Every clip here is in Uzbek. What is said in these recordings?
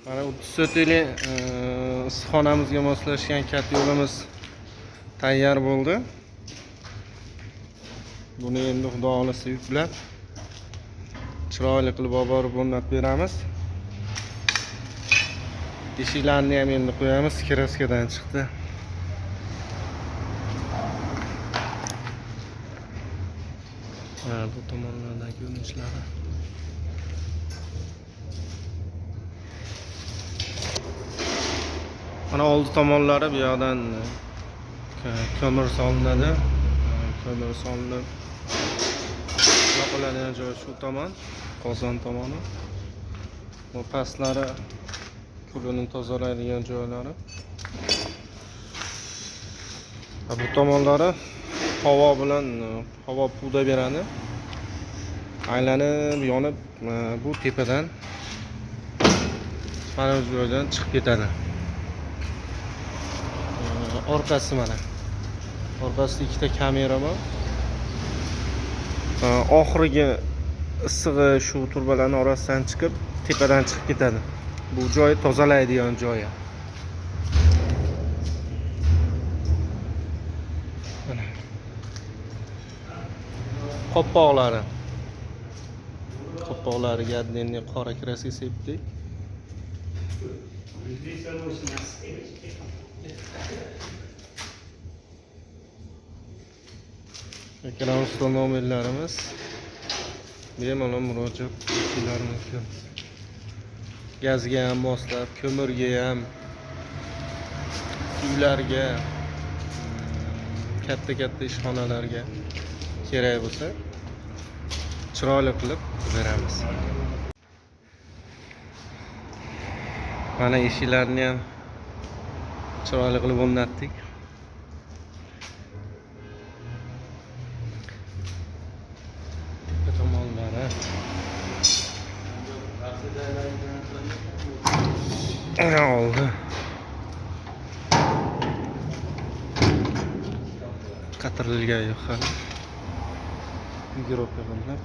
Mana 34 yillik issiqxonamizga moslashgan katta yo'limiz tayyor bo'ldi. Buni endi xudo xolasa yuklab chiroyli qilib olib borib o'rnatib beramiz. Eshiklarni ham endi qo'yamiz, kraskadan chiqdi. Bu tomonlardagi ko'rinishlari. Mana oldi tomonlari bu yoqdan ko'mir solinadi. Ko'mir solinib yoqiladigan joy shu tomon, qozon tomoni. Bu pastlari kulini tozalaydigan joylari. Bu tomonlari havo bilan havo puvda beradi. Aylanib, yonib bu tepadan mana shu joydan chiqib ketadi. Orqasi mana. Orqasida ikkita kamera bor. Oxirgi issig'i shu turbalarning orasidan chiqib, tepadan chiqib ketadi. Bu joy tozalaydigan joyi. Mana. Qopqoqlari. Qopqoqlariga endi qora kraska sepdik. Ekran usti nomerlarimiz. Bemalol murojaat qilishingiz mumkin. Gazga ham moslab, ko'mirga ham, uylarga, katta ishxonalarga kerak bo'lsa, chiroyli qilib beramiz. Mana eshiklarni ham chiroyli qilib o'rnatdik. Tomonlari oldi. Qatirilgan yo'q hali. Giroka qilib.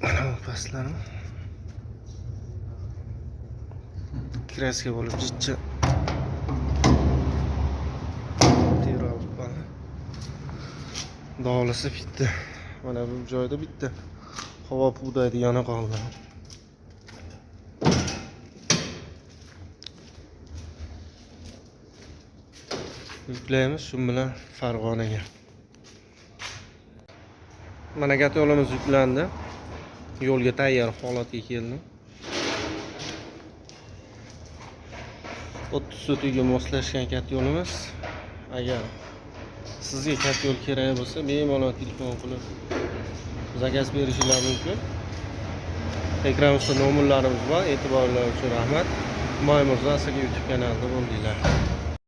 Mana pastlarni kraska bo'lib jitcha dovlisi bitti. Mana bu joyda bitti. Havo puvdaydi yana qoldi. Yuklaymiz shu bilan Farg'onaga. Mana katta yo'limiz yuklandi. Yo'lga tayyor holatga keldi. 34 uyga moslashgan katta yo'limiz. Agar sizga katta yo'l kerak bo'lsa, bemalol telefon qilib zakaz berishingiz mumkin. Ekran ustida nomerlarimiz bor. E'tiborlaringiz uchun rahmat. Humoy Mirzo YouTube kanalida bo'ldinglar.